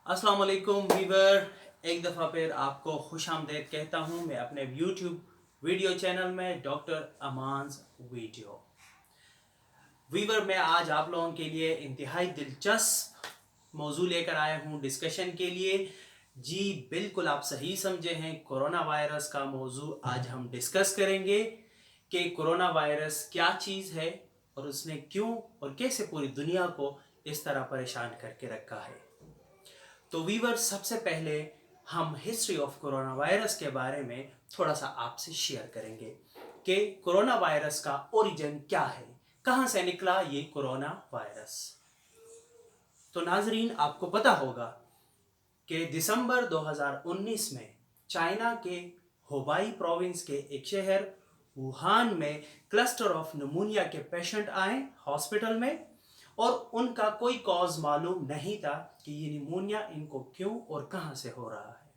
अस्सलाम वालेकुम वीवर। एक दफ़ा फिर आपको खुश आमदेद कहता हूँ मैं अपने यूट्यूब वीडियो चैनल में डॉक्टर अमान्स वीडियो। वीवर मैं आज आप लोगों के लिए इंतहाई दिलचस्प मौजू लेकर आया हूँ डिस्कशन के लिए। जी बिल्कुल आप सही समझे हैं, कोरोना वायरस का मौजू आज हम डिस्कस करेंगे कि कोरोना वायरस क्या चीज़ है और उसने क्यों और कैसे पूरी दुनिया को इस तरह परेशान करके रखा है। तो वीवर सबसे पहले हम हिस्ट्री ऑफ कोरोना वायरस के बारे में थोड़ा सा आपसे शेयर करेंगे कि कोरोना वायरस का ओरिजिन क्या है, कहाँ से निकला ये कोरोना वायरस। तो नाजरीन आपको पता होगा कि दिसंबर 2019 में चाइना के हुबाई प्रोविंस के एक शहर वुहान में क्लस्टर ऑफ निमोनिया के पेशेंट आए हॉस्पिटल में और उनका कोई कॉज मालूम नहीं था कि ये निमोनिया इनको क्यों और कहां से हो रहा है।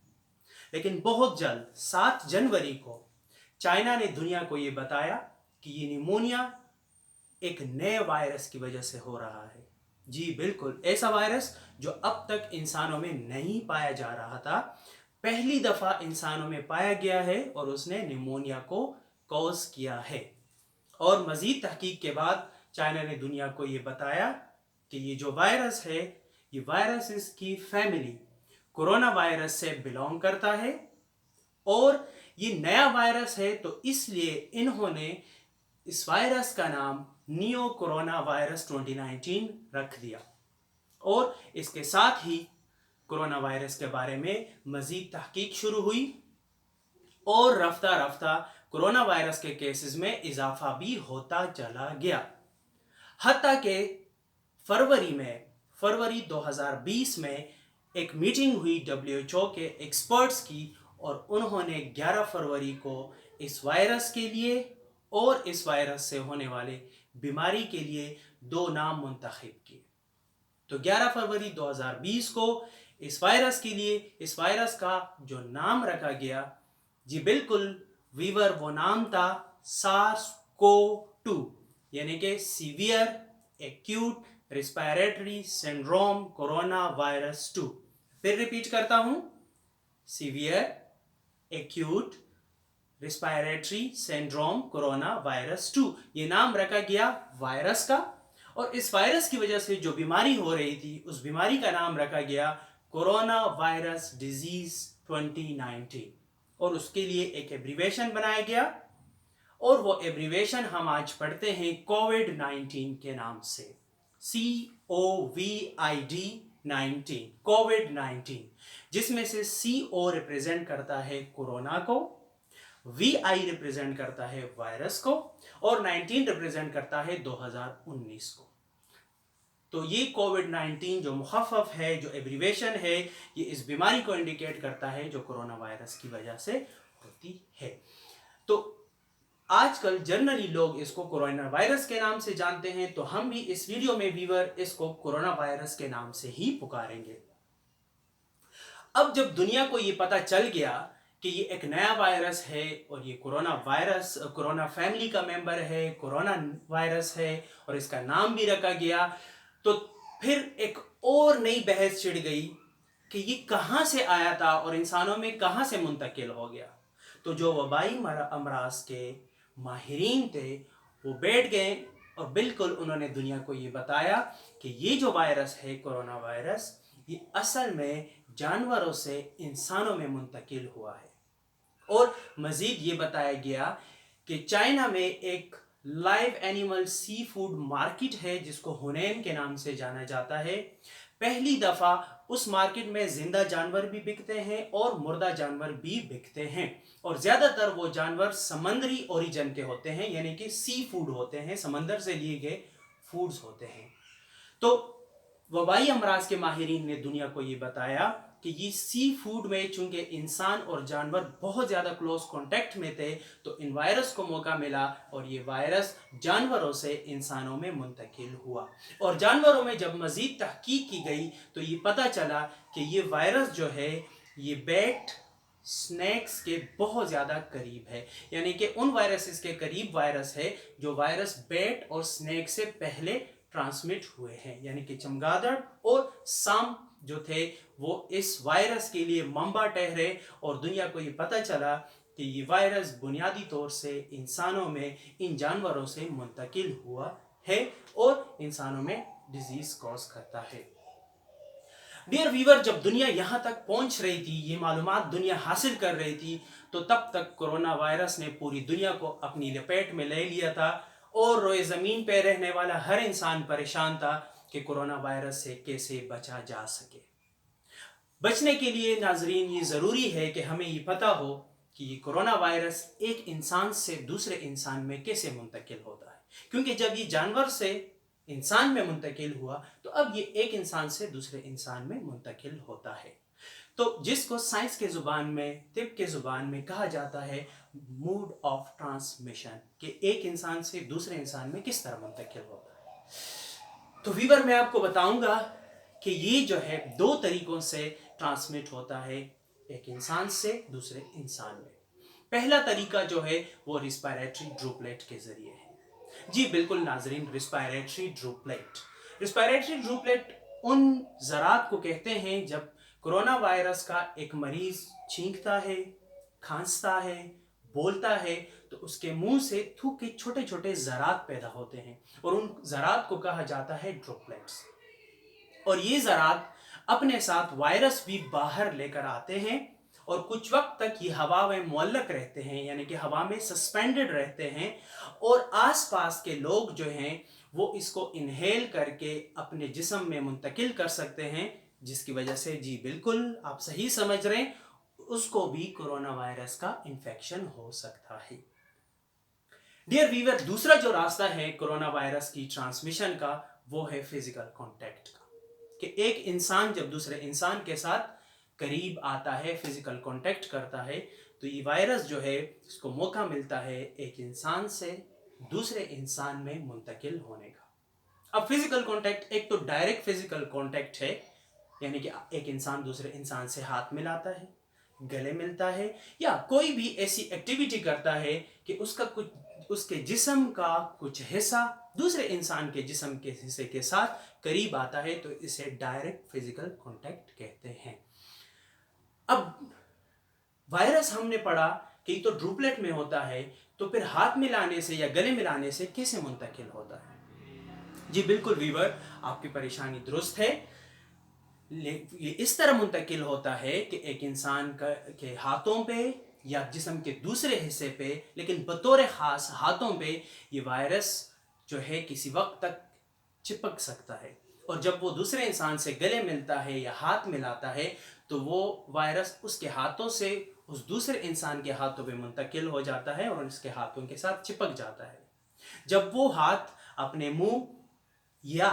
लेकिन बहुत जल्द 7 जनवरी को चाइना ने दुनिया को ये बताया कि ये निमोनिया एक नए वायरस की वजह से हो रहा है। जी बिल्कुल, ऐसा वायरस जो अब तक इंसानों में नहीं पाया जा रहा था, पहली दफा इंसानों में पाया गया है और उसने निमोनिया को कॉज किया है। और मजीद तहकीक के बाद चाइना ने दुनिया को ये बताया कि ये जो वायरस है ये वायरस इसकी फैमिली कोरोना वायरस से बिलोंग करता है और ये नया वायरस है, तो इसलिए इन्होंने इस वायरस का नाम नियो कोरोना वायरस 2019 रख दिया। और इसके साथ ही कोरोना वायरस के बारे में मजीद तहकीक शुरू हुई और रफ्ता रफ्ता कोरोना वायरस के केसेस में इजाफा भी होता चला गया। हत्ता के फरवरी 2020 में एक मीटिंग हुई डब्ल्यूएचओ के एक्सपर्ट्स की और उन्होंने 11 फरवरी को इस वायरस के लिए और इस वायरस से होने वाले बीमारी के लिए 2 नाम मुंतखब किए। तो 11 फरवरी 2020 को इस वायरस के लिए इस वायरस का जो नाम रखा गया, जी बिल्कुल वीवर, वो नाम था SARS-CoV-2 यानी कि severe acute respiratory syndrome corona virus 2। फिर रिपीट करता हूं, severe acute respiratory syndrome corona virus 2 ये नाम रखा गया वायरस का। और इस वायरस की वजह से जो बीमारी हो रही थी उस बीमारी का नाम रखा गया कोरोना वायरस डिजीज 2019 और उसके लिए एक एब्रीवेशन बनाया गया और वो एब्रीवेशन हम आज पढ़ते हैं कोविड-19 के नाम से, COVID-19, कोविड-19, जिसमें से CO रिप्रेजेंट करता है कोरोना को, VI रिप्रेजेंट करता है वायरस को और 19 रिप्रेजेंट करता है 2019 को। तो ये कोविड-19 जो मुखफ़फ़ है, जो एब्रीवेशन है, ये इस बीमारी को इंडिकेट करता है जो कोरोना वायरस की वजह से होती है। तो आजकल जनरली लोग इसको कोरोना वायरस के नाम से जानते हैं, तो हम भी इस वीडियो में वीवर इसको कोरोना वायरस के नाम से ही पुकारेंगे। अब जब दुनिया को ये पता चल गया कि ये एक नया वायरस है और ये कोरोना वायरस कोरोना फैमिली का मेंबर है, कोरोना वायरस है और इसका नाम भी रखा गया, तो फिर एक और नई बहस छिड़ गई कि ये कहाँ से आया था और इंसानों में कहाँ से मुंतकिल हो गया। तो जो वबाई अमराज के माहिरीन थे वो बैठ गए और बिल्कुल उन्होंने दुनिया को ये बताया कि ये जो वायरस है कोरोना वायरस, ये असल में जानवरों से इंसानों में मुंतकिल हुआ है। और मजीद ये बताया गया कि चाइना में एक live animal sea food market है जिसको हुनैन के नाम से जाना जाता है। पहली दफा उस मार्केट में जिंदा जानवर भी बिकते हैं और मुर्दा जानवर भी बिकते हैं और ज्यादातर वो जानवर समंदरी ओरिजिन के होते हैं, यानी कि सी फूड होते हैं, समंदर से लिए गए फूड्स होते हैं। तो वबाई अमराज के माहिरीन ने दुनिया को ये बताया कि ये सी फूड में चूंकि इंसान और जानवर बहुत ज़्यादा क्लोज कांटेक्ट में थे, तो इन वायरस को मौका मिला और ये वायरस जानवरों से इंसानों में मुंतकिल हुआ। और जानवरों में जब मज़ीद तहकीक की गई तो ये पता चला कि ये वायरस जो है ये बैट स्नैक्स के बहुत ज़्यादा करीब है, यानी कि उन वायरसेस के करीब वायरस है जो वायरस बैट और स्नैक से पहले ट्रांसमिट हुए हैं, यानी कि चमगादड़ और सांप जो थे वो इस वायरस के लिए मंबा ठहरे और दुनिया को ये पता चला कि ये वायरस बुनियादी तौर से इंसानों में इन जानवरों से मुंतकिल हुआ है और इंसानों में डिजीज कॉज करता है। डियर वीवर, जब दुनिया यहाँ तक पहुँच रही थी, ये मालूमात दुनिया हासिल कर रही थी, तो तब तक कोरोना वायरस ने पूरी दुनिया को अपनी लपेट में ले लिया था और रोए ज़मीन पर रहने वाला हर इंसान परेशान था कि कोरोना वायरस से कैसे बचा जा सके। बचने के लिए नाजरीन ये ज़रूरी है कि हमें ये पता हो कि ये कोरोना वायरस एक इंसान से दूसरे इंसान में कैसे मुंतकिल होता है, क्योंकि जब ये जानवर से इंसान में मुंतकिल हुआ तो अब ये एक इंसान से दूसरे इंसान में मुंतकिल होता है। तो जिसको साइंस के ज़ुबान में, तिब के ज़ुबान में कहा जाता है मोड ऑफ ट्रांसमिशन, कि एक इंसान से दूसरे इंसान में किस तरह मुंतकिल होता है। तो वीवर, मैं आपको बताऊंगा कि ये जो है दो तरीकों से ट्रांसमिट होता है एक इंसान से दूसरे इंसान में। पहला तरीका जो है वो रिस्पायरेटरी ड्रूपलेट के जरिए है। जी बिल्कुल नाजरीन, रिस्पायरेटरी ड्रूपलेट। रिस्पायरेटरी ड्रूपलेट उन ज़रात को कहते हैं जब कोरोना वायरस का एक मरीज छींकता है, खांसता है, बोलता है तो उसके मुंह से थूक के छोटे छोटे ज़रात पैदा होते हैं और उन ज़रात को कहा जाता है ड्रूपलेट्स। और ये ज़रात अपने साथ वायरस भी बाहर लेकर आते हैं और कुछ वक्त तक ये हवा में मुअल्लक रहते हैं, यानी कि हवा में सस्पेंडेड रहते हैं और आसपास के लोग जो हैं वो इसको इनहेल करके अपने जिस्म में मुंतकिल कर सकते हैं, जिसकी वजह से जी बिल्कुल आप सही समझ रहे हैं, उसको भी कोरोना वायरस का इन्फेक्शन हो सकता है। डियर वीवर, दूसरा जो रास्ता है कोरोना वायरस की ट्रांसमिशन का वो है फिजिकल कांटेक्ट का, कि एक इंसान जब दूसरे इंसान के साथ करीब आता है, फिजिकल कांटेक्ट करता है, तो ये वायरस जो है इसको मौका मिलता है एक इंसान से दूसरे इंसान में मुंतकिल होने का। अब फिजिकल कांटेक्ट एक तो डायरेक्ट फिजिकल कांटेक्ट है, यानी कि एक इंसान दूसरे इंसान से हाथ मिलाता है, गले मिलता है, या कोई भी ऐसी एक्टिविटी करता है कि उसके जिस्म का कुछ हिस्सा दूसरे इंसान के जिस्म के हिस्से के साथ करीब आता है, तो इसे डायरेक्ट फिजिकल कांटेक्ट कहते हैं। अब वायरस हमने पढ़ा कि तो ड्रूपलेट में होता है, तो फिर हाथ मिलाने से या गले मिलाने से कैसे मुंतकिल होता है? जी बिल्कुल वीवर, आपकी परेशानी दुरुस्त है। ये इस तरह मुंतकिल होता है कि एक इंसान के हाथों पे या जिस्म के दूसरे हिस्से पे, लेकिन बतौर ख़ास हाथों पे ये वायरस जो है किसी वक्त तक चिपक सकता है, और जब वो दूसरे इंसान से गले मिलता है या हाथ मिलाता है तो वो वायरस उसके हाथों से उस दूसरे इंसान के हाथों पे मुंतकिल हो जाता है और उसके हाथों के साथ चिपक जाता है। जब वो हाथ अपने मुंह या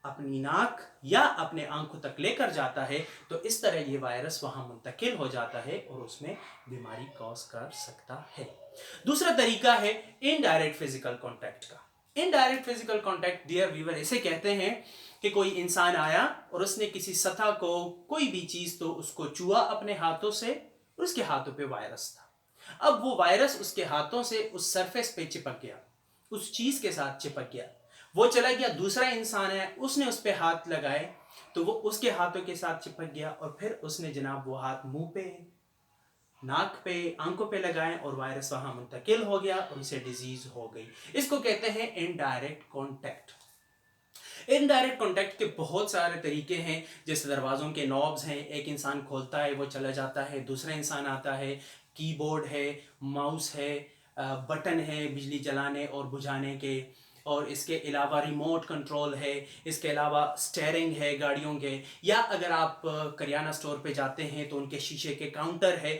अपनी नाक या अपने आंखों तक लेकर जाता है तो इस तरह ये वायरस वहां मुंतकिल हो जाता है और उसमें बीमारी कॉज कर सकता है। दूसरा तरीका है इनडायरेक्ट फिजिकल कांटेक्ट का। Indirect physical contact dear viewer इसे कहते हैं कि कोई इंसान आया और उसने किसी सतह को, कोई भी चीज तो उसको छुआ अपने हाथों से, और उसके हाथों पे वायरस था। अब वो वायरस उसके हाथों से उस सरफेस पे चिपक गया, उस चीज के साथ चिपक गया, वो चला गया, दूसरा इंसान है उसने उस पे हाथ लगाए तो वो उसके हाथों के साथ चिपक गया और फिर उसने जनाब वो हाथ मुंह पे, नाक पे, आंखों पे लगाए और वायरस वहां मुंतकिल हो गया और उसे डिजीज हो गई। इसको कहते हैं इनडायरेक्ट कांटेक्ट। इनडायरेक्ट कांटेक्ट के बहुत सारे तरीके हैं, जैसे दरवाज़ों के नॉब्स हैं, एक इंसान खोलता है वो चला जाता है, दूसरा इंसान आता है, कीबोर्ड है, माउस है, बटन है बिजली जलाने और बुझाने के, और इसके अलावा रिमोट कंट्रोल है, इसके अलावा स्टीयरिंग है गाड़ियों के, या अगर आप करियाना स्टोर पे जाते हैं तो उनके शीशे के काउंटर है।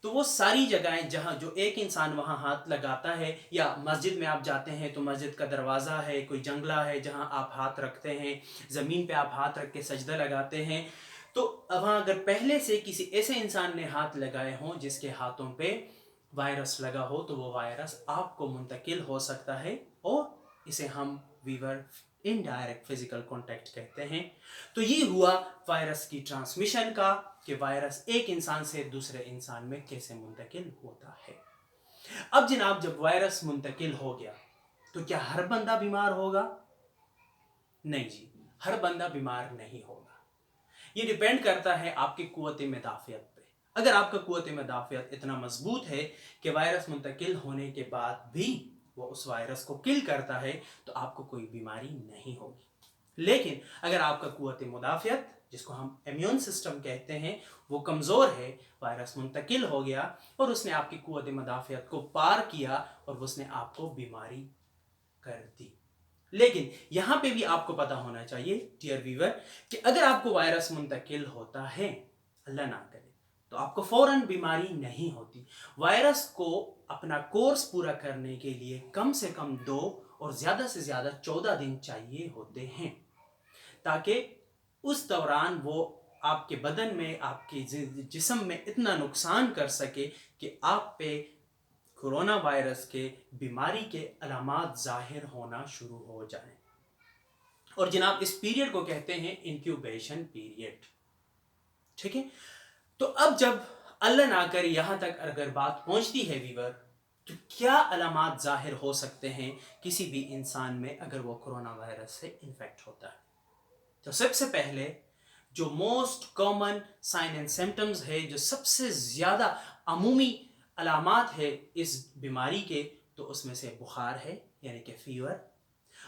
तो वो सारी जगहें जहाँ जो एक इंसान वहाँ हाथ लगाता है, या मस्जिद में आप जाते हैं तो मस्जिद का दरवाज़ा है, कोई जंगला है जहाँ आप हाथ रखते हैं, ज़मीन पे आप हाथ रख के सजदा लगाते हैं, तो वहाँ अगर पहले से किसी ऐसे इंसान ने हाथ लगाए हों जिसके हाथों पे वायरस लगा हो तो वो वायरस आपको मुंतकिल हो सकता है, और इसे हम वीवर इनडायरेक्ट फिजिकल कांटेक्ट कहते हैं। तो ये हुआ वायरस की ट्रांसमिशन का, कि वायरस एक इंसान से दूसरे इंसान में कैसे मुंतकिल होता है। अब जनाब, जब वायरस मुंतकिल हो गया तो क्या हर बंदा बीमार होगा? नहीं जी, हर बंदा बीमार नहीं होगा। ये डिपेंड करता है आपकी क़ुव्वत मदाफ़ियत पे। अगर आपका क़ुव्वत मदाफ़ियत इतना मजबूत है कि वायरस मुंतकिल होने के बाद भी वो उस वायरस को किल करता है, तो आपको कोई बीमारी नहीं होगी। लेकिन अगर आपका क़ुव्वत मुदाफ़ियत, जिसको हम इम्यून सिस्टम कहते हैं, वो कमज़ोर है, वायरस मुंतकिल हो गया और उसने आपकी क़ुव्वत मदाफ़ियत को पार किया और उसने आपको बीमारी कर दी। लेकिन यहाँ पे भी आपको पता होना चाहिए डियर व्यूअर कि अगर आपको वायरस मुंतकिल होता है, अल्लाह ना करे, तो आपको फ़ौरन बीमारी नहीं होती। वायरस को अपना कोर्स पूरा करने के लिए कम से कम 2 और ज़्यादा से ज़्यादा 14 दिन चाहिए होते हैं, ताकि उस दौरान वो आपके बदन में, आपके जिस्म में इतना नुकसान कर सके कि आप पे कोरोना वायरस के बीमारी के अलामात ज़ाहिर होना शुरू हो जाएं। और जनाब इस पीरियड को कहते हैं इंक्यूबेशन पीरियड। ठीक है, तो अब जब अल्लाह ना करे यहाँ तक अगर बात पहुँचती है व्यूअर, तो क्या अलामात ज़ाहिर हो सकते हैं किसी भी इंसान में अगर वो कोरोना वायरस से इन्फेक्ट होता है? तो सबसे पहले जो most common sign and symptoms है, जो सबसे ज़्यादा अमूमी अलामात है इस बीमारी के, तो उसमें से बुखार है यानी कि फीवर,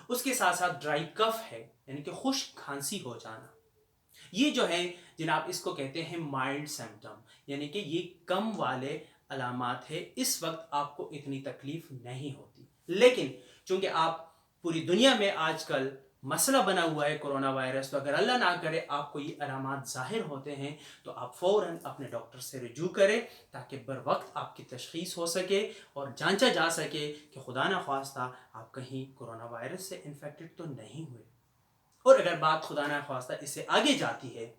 उसके साथ साथ ड्राई कफ है यानी कि खुश्क खांसी हो जाना। ये जो है जनाब इसको कहते हैं माइल्ड सिम्टम, यानी कि ये कम वाले अलामात है, इस वक्त आपको इतनी तकलीफ नहीं होती। लेकिन चूंकि आप पूरी दुनिया में आजकल मसला बना हुआ है कोरोना वायरस, तो अगर अल्लाह ना करे आपको ये अलामात ज़ाहिर होते हैं, तो आप फ़ौरन अपने डॉक्टर से रुजू करें ताकि बर वक्त आपकी तशख़ीस हो सके और जांचा जा सके कि खुदा न ख्वास्ता आप कहीं कोरोना वायरस से इन्फेक्टेड तो नहीं हुए। और अगर बात खुदा न ख्वास्ता इससे आगे जाती है,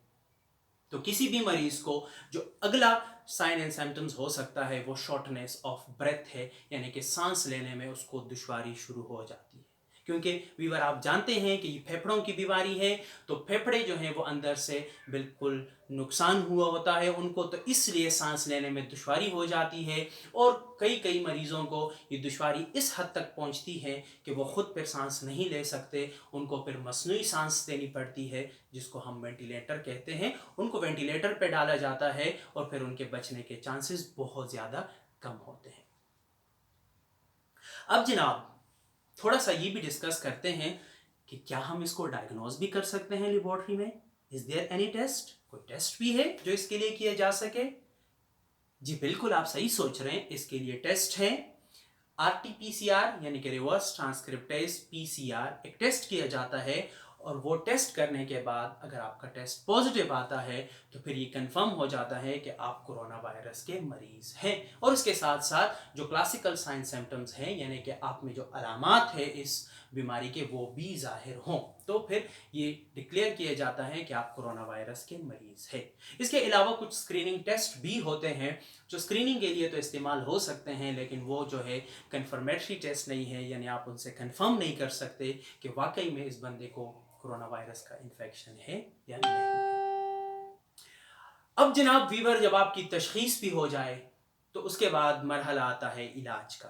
तो किसी भी मरीज़ को जो अगला साइन एंड सिम्टम्स हो सकता है वो शॉर्टनेस ऑफ ब्रेथ है, यानी कि सांस लेने में उसको दुश्वारी शुरू हो जाती है। क्योंकि वीवर आप जानते हैं कि ये फेफड़ों की बीमारी है, तो फेफड़े जो हैं वो अंदर से बिल्कुल नुकसान हुआ होता है उनको, तो इसलिए सांस लेने में दुश्वारी हो जाती है। और कई मरीज़ों को ये दुश्वारी इस हद तक पहुंचती है कि वो ख़ुद पर सांस नहीं ले सकते, उनको फिर मसनूई सांस देनी पड़ती है, जिसको हम वेंटिलेटर कहते हैं। उनको वेंटिलेटर पे डाला जाता है और फिर उनके बचने के चांसेस बहुत ज़्यादा कम होते हैं। अब जनाब थोड़ा सा ये भी डिस्कस करते हैं कि क्या हम इसको डायग्नोज भी कर सकते हैं लेबोरेटरी में? Is there any test? कोई टेस्ट भी है जो इसके लिए किया जा सके? जी बिल्कुल, आप सही सोच रहे हैं, इसके लिए टेस्ट है RT-PCR यानी कि रिवर्स ट्रांसक्रिप्टेज PCR। एक टेस्ट किया जाता है और वो टेस्ट करने के बाद अगर आपका टेस्ट पॉजिटिव आता है तो फिर ये कंफर्म हो जाता है कि आप कोरोना वायरस के मरीज़ हैं। और उसके साथ साथ जो क्लासिकल साइन सिम्टम्स हैं, यानी कि आप में जो अलामात है इस बीमारी के, वो भी ज़ाहिर हों, तो फिर ये डिक्लेयर किया जाता है कि आप कोरोना वायरस के मरीज़ हैं। इसके अलावा कुछ स्क्रीनिंग टेस्ट भी होते हैं जो स्क्रीनिंग के लिए तो इस्तेमाल हो सकते हैं, लेकिन वो जो है कन्फर्मेटरी टेस्ट नहीं है, यानी आप उनसे कंफर्म नहीं कर सकते कि वाकई में इस बंदे को कोरोना वायरस का इन्फेक्शन है या नहीं है। अब जनाब वीवर जब आपकी तशखीस भी हो जाए तो उसके बाद मरहला आता है इलाज का।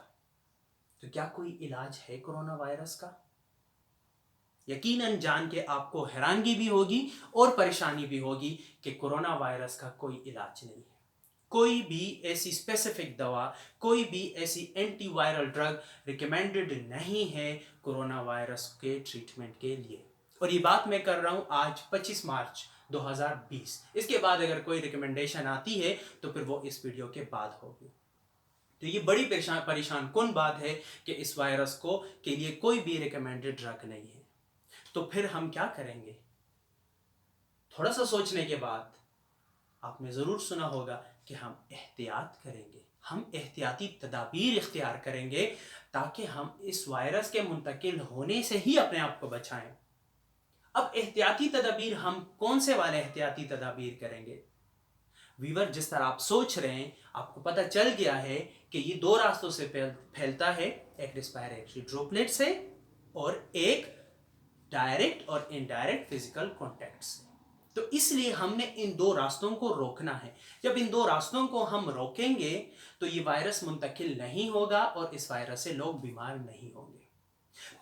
तो क्या कोई इलाज है कोरोना वायरस का? यकीनन जान के आपको हैरानगी भी होगी और परेशानी भी होगी कि कोरोना वायरस का कोई इलाज नहीं है। कोई भी ऐसी स्पेसिफिक दवा, कोई भी ऐसी एंटीवायरल ड्रग रिकमेंडेड नहीं है कोरोना वायरस के ट्रीटमेंट के लिए। और ये बात मैं कर रहा हूँ आज 25 मार्च 2020। इसके बाद अगर कोई रिकमेंडेशन आती है तो फिर वो इस वीडियो के बाद होगी। तो ये बड़ी परेशान कुन बात है कि इस वायरस को के लिए कोई भी रिकमेंडेड ड्रग नहीं है। तो फिर हम क्या करेंगे? थोड़ा सा सोचने के बाद आपने ज़रूर सुना होगा कि हम एहतियात करेंगे, हम एहतियाती तदाबीर इख्तियार करेंगे ताकि हम इस वायरस के मुंतकिल होने से ही अपने आप को बचाएं। अब एहतियाती तदाबीर हम कौन से वाले एहतियाती तदाबीर करेंगे? वीवर, जिस तरह आप सोच रहे हैं, आपको पता चल गया है कि ये 2 रास्तों से फैलता है, एक रेस्पिरेटरी ड्रॉपलेट से और एक डायरेक्ट और इनडायरेक्ट फिजिकल कॉन्टैक्ट से। तो इसलिए हमने इन 2 रास्तों को रोकना है। जब इन 2 रास्तों को हम रोकेंगे तो ये वायरस मुंतकिल नहीं होगा और इस वायरस से लोग बीमार नहीं होंगे।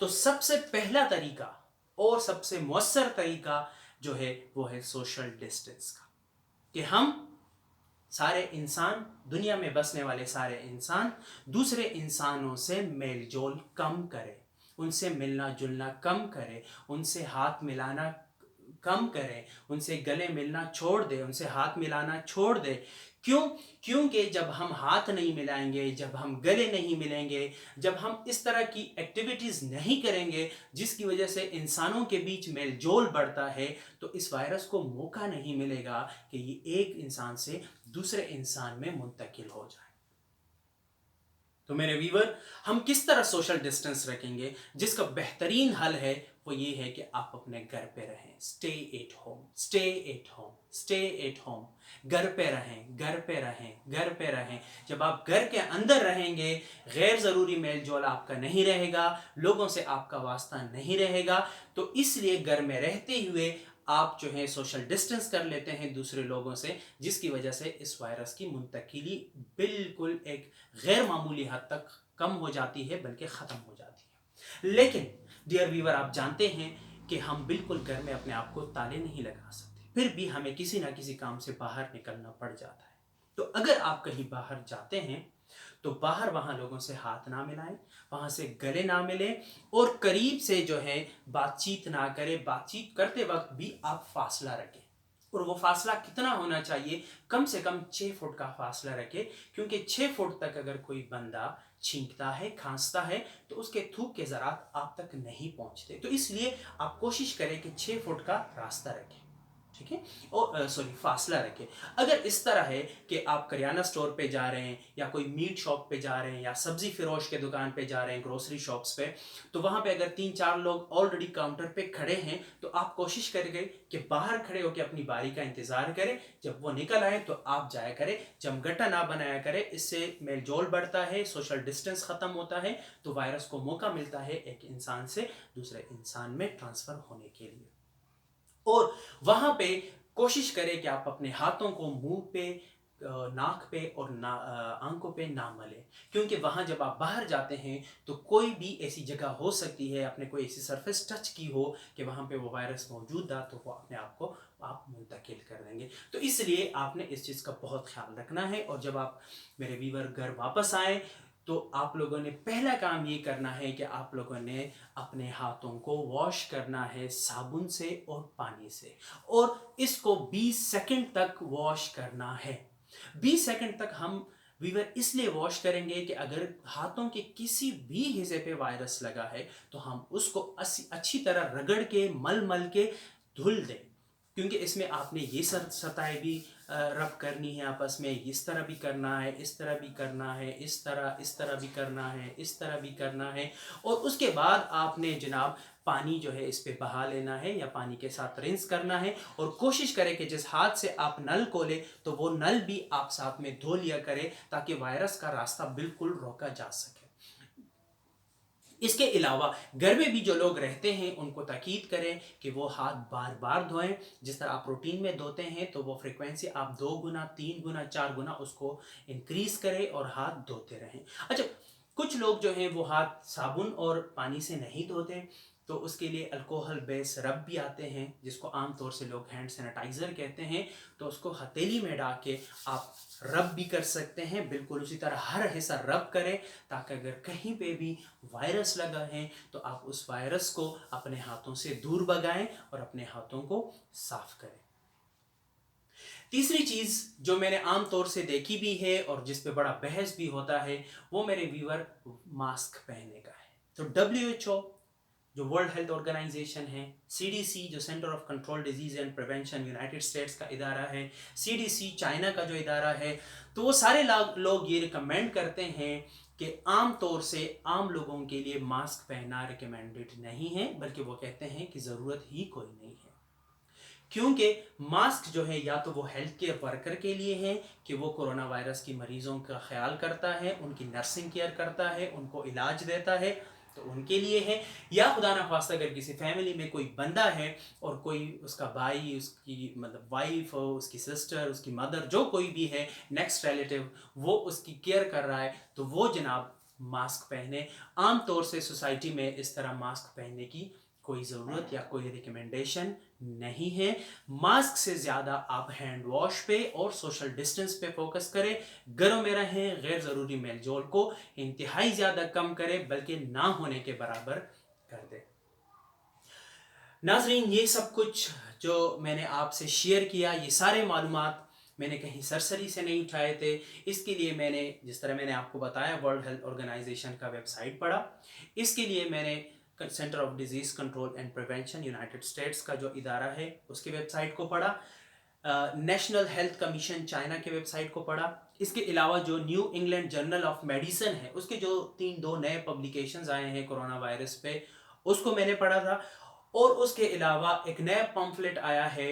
तो सबसे पहला तरीका और सबसे मौसर तरीका जो है वो है सोशल डिस्टेंस का, कि हम सारे इंसान, दुनिया में बसने वाले सारे इंसान दूसरे इंसानों से मेल जोल कम करें, उनसे मिलना जुलना कम करें, उनसे हाथ मिलाना कम करें, उनसे गले मिलना छोड़ दें, उनसे हाथ मिलाना छोड़ दें। क्यों? क्योंकि जब हम हाथ नहीं मिलाएंगे, जब हम गले नहीं मिलेंगे, जब हम इस तरह की एक्टिविटीज़ नहीं करेंगे जिसकी वजह से इंसानों के बीच मेल जोल बढ़ता है, तो इस वायरस को मौका नहीं मिलेगा कि ये एक इंसान से दूसरे इंसान में मुंतकिल हो जाए। तो मेरे व्यूवर, हम किस तरह सोशल डिस्टेंस रखेंगे, जिसका बेहतरीन हल है वो ये है कि आप अपने घर पे रहें। Stay at home, stay at home, stay at home. घर पे रहें, घर पे रहें, घर पे रहें। जब आप घर के अंदर रहेंगे, गैर ज़रूरी मेल जोल आपका नहीं रहेगा, लोगों से आपका वास्ता नहीं रहेगा। तो इसलिए घर में रहते हुए आप जो है सोशल डिस्टेंस कर लेते हैं दूसरे लोगों से, जिसकी वजह से इस वायरस की मुंतकिली बिल्कुल एक गैर मामूली हद तक कम हो जाती है, बल्कि ख़त्म हो जाती है। लेकिन डियर व्यूवर, आप जानते हैं कि हम बिल्कुल घर में अपने आप को ताले नहीं लगा सकते, फिर भी हमें किसी ना किसी काम से बाहर निकलना पड़ जाता है। तो अगर आप कहीं बाहर जाते हैं तो बाहर वहाँ लोगों से हाथ ना मिलाएं, वहाँ से गले ना मिलें, और करीब से जो है बातचीत ना करें। बातचीत करते वक्त भी आप फासला रखें, और वो फासला कितना होना चाहिए? कम से कम 6 फुट का फासला रखें, क्योंकि 6 फुट तक अगर कोई बंदा छींकता है, खांसता है, तो उसके थूक के ज़रात आप तक नहीं पहुँचते। तो इसलिए आप कोशिश करें कि 6 फुट का रास्ता रखें, ठीक है, और फासला रखें। अगर इस तरह है कि आप करियाना स्टोर पे जा रहे हैं, या कोई मीट शॉप पे जा रहे हैं, या सब्जी फिरोश के दुकान पे जा रहे हैं, ग्रोसरी शॉप्स पे, तो वहाँ पे अगर 3-4 लोग ऑलरेडी काउंटर पे खड़े हैं, तो आप कोशिश करेंगे कि बाहर खड़े होकर अपनी बारी का इंतज़ार करें। जब वो निकल आए तो आप जाया करें, जमघटा ना बनाया करें। इससे मेल जोल बढ़ता है, सोशल डिस्टेंस ख़त्म होता है, तो वायरस को मौका मिलता है एक इंसान से दूसरे इंसान में ट्रांसफ़र होने के लिए। और वहाँ पे कोशिश करें कि आप अपने हाथों को मुंह पे, नाक पे और आंखों पे ना मलें, क्योंकि वहाँ जब आप बाहर जाते हैं तो कोई भी ऐसी जगह हो सकती है, आपने कोई ऐसी सरफेस टच की हो कि वहाँ पे वो वायरस मौजूद था, तो वो अपने आप को आप मुंतकिल कर देंगे। तो इसलिए आपने इस चीज़ का बहुत ख्याल रखना है। और जब आप मेरे व्यूवर घर वापस आएँ, तो आप लोगों ने पहला काम ये करना है कि आप लोगों ने अपने हाथों को वॉश करना है साबुन से और पानी से, और इसको 20 सेकंड तक वॉश करना है। 20 सेकंड तक हम व्यूअर इसलिए वॉश करेंगे कि अगर हाथों के किसी भी हिस्से पे वायरस लगा है तो हम उसको अच्छी तरह रगड़ के मल के धुल दें, क्योंकि इसमें आपने ये सतहें भी रब करनी है आपस में, इस तरह भी करना है, इस तरह भी करना है, इस तरह भी करना है, इस तरह भी करना है। और उसके बाद आपने जनाब पानी जो है इस पे बहा लेना है, या पानी के साथ रिंस करना है। और कोशिश करें कि जिस हाथ से आप नल खोलें तो वो नल भी आप साथ में धो लिया करें, ताकि वायरस का रास्ता बिल्कुल रोका जा सके। इसके अलावा घर में भी जो लोग रहते हैं उनको ताकीद करें कि वो हाथ बार बार धोएं। जिस तरह आप रूटीन में धोते हैं, तो वो फ्रीक्वेंसी आप 2 गुना, 3 गुना, 4 गुना उसको इंक्रीज करें और हाथ धोते रहें। अच्छा, कुछ लोग जो हैं वो हाथ साबुन और पानी से नहीं धोते, तो उसके लिए अल्कोहल बेस रब भी आते हैं, जिसको आम तौर से लोग हैंड सैनिटाइज़र कहते हैं। तो उसको हथेली में डाल के आप रब भी कर सकते हैं। बिल्कुल उसी तरह हर हिस्सा रब करें, ताकि अगर कहीं पे भी वायरस लगा है तो आप उस वायरस को अपने हाथों से दूर भगाएं और अपने हाथों को साफ करें। तीसरी चीज़ जो मैंने आम तौर से देखी भी है और जिस पे बड़ा बहस भी होता है, वो मेरे व्यूअर मास्क पहनने का है। तो WHO जो वर्ल्ड हेल्थ ऑर्गेनाइजेशन है, CDC जो centre of control disease and prevention United states का इदारा है, CDC चाइना का जो इदारा है, तो वो सारे लोग ये रिकमेंड करते हैं कि आम तौर से आम लोगों के लिए मास्क पहनना रिकमेंडेड नहीं है, बल्कि वो कहते हैं कि ज़रूरत ही कोई नहीं है। क्योंकि मास्क जो है या तो वो हेल्थ केयर वर्कर के लिए है कि वो कोरोना वायरस की मरीजों का ख्याल करता है, उनकी नर्सिंग केयर करता है, उनको इलाज देता है, तो उनके लिए है। या खुदा ना खास्ता अगर किसी फैमिली में कोई बंदा है और कोई उसका भाई, उसकी मतलब वाइफ, उसकी सिस्टर, उसकी मदर, जो कोई भी है नेक्स्ट रिलेटिव, वो उसकी केयर कर रहा है, तो वो जनाब मास्क पहने। आम तौर से सोसाइटी में इस तरह मास्क पहनने की कोई ज़रूरत या कोई रिकमेंडेशन नहीं है। मास्क से ज़्यादा आप हैंड वॉश पे और सोशल डिस्टेंस पे फोकस करें, घरों में रहें, गैर ज़रूरी मेल जोल को इंतहाई ज़्यादा कम करें, बल्कि ना होने के बराबर कर दें। नाज़रीन, ये सब कुछ जो मैंने आपसे शेयर किया, ये सारे मालूमात मैंने कहीं सरसरी से नहीं उठाए थे। इसके लिए मैंने, जिस तरह मैंने आपको बताया, वर्ल्ड हेल्थ ऑर्गेनाइजेशन का वेबसाइट पढ़ा। इसके लिए मैंने centre of disease control and prevention United states का जो इदारा है उसकी वेबसाइट को पढ़ा। नेशनल हेल्थ कमीशन चाइना के वेबसाइट को पढ़ा। इसके अलावा जो new England journal of medicine है उसके जो दो नए पब्लिकेशंस आए हैं कोरोना वायरस पे, उसको मैंने पढ़ा था। और उसके अलावा एक नया पम्फलेट आया है,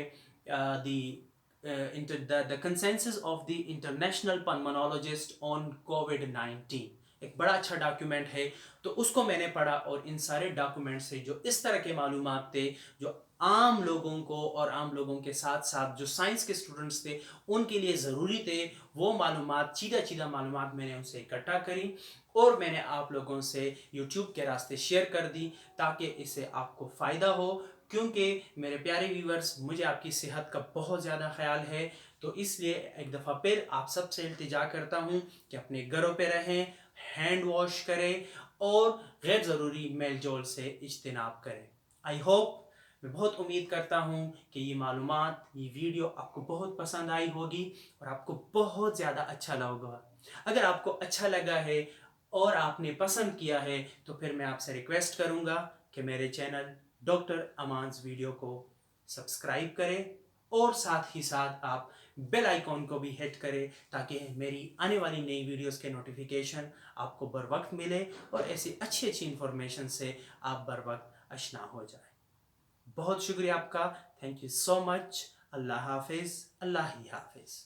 the consensus of the international pulmonologist on COVID-19, एक बड़ा अच्छा डॉक्यूमेंट है, तो उसको मैंने पढ़ा। और इन सारे डॉक्यूमेंट से जो इस तरह के मालूमात थे जो आम लोगों को और आम लोगों के साथ साथ जो साइंस के स्टूडेंट्स थे उनके लिए ज़रूरी थे, वो मालूमात, चीदा मालूमात मैंने उनसे इकट्ठा करी और मैंने आप लोगों से YouTube के रास्ते शेयर कर दी ताकि इससे आपको फ़ायदा हो। क्योंकि मेरे प्यारे व्यूवर्स, मुझे आपकी सेहत का बहुत ज़्यादा ख्याल है, तो इसलिए एक दफ़ा फिर आप सबसे इल्तिजा करता हूँ कि अपने घरों पे रहें, हैंड वॉश करें और गैर ज़रूरी मेल जोल से इज्तिनाब करें। आई होप, मैं बहुत उम्मीद करता हूँ कि ये मालूमात, ये वीडियो आपको बहुत पसंद आई होगी और आपको बहुत ज़्यादा अच्छा लगा। अगर आपको अच्छा लगा है और आपने पसंद किया है तो फिर मैं आपसे रिक्वेस्ट करूँगा कि मेरे चैनल डॉक्टर अमांस वीडियो को सब्सक्राइब करें और साथ ही साथ आप बेल आइकॉन को भी हिट करें ताकि मेरी आने वाली नई वीडियोस के नोटिफिकेशन आपको बर वक्त मिले और ऐसी अच्छी इन्फॉर्मेशन से आप बर वक्त आशना हो जाए। बहुत शुक्रिया आपका। Thank you so much. अल्लाह हाफिज़। अल्लाह ही हाफिज़।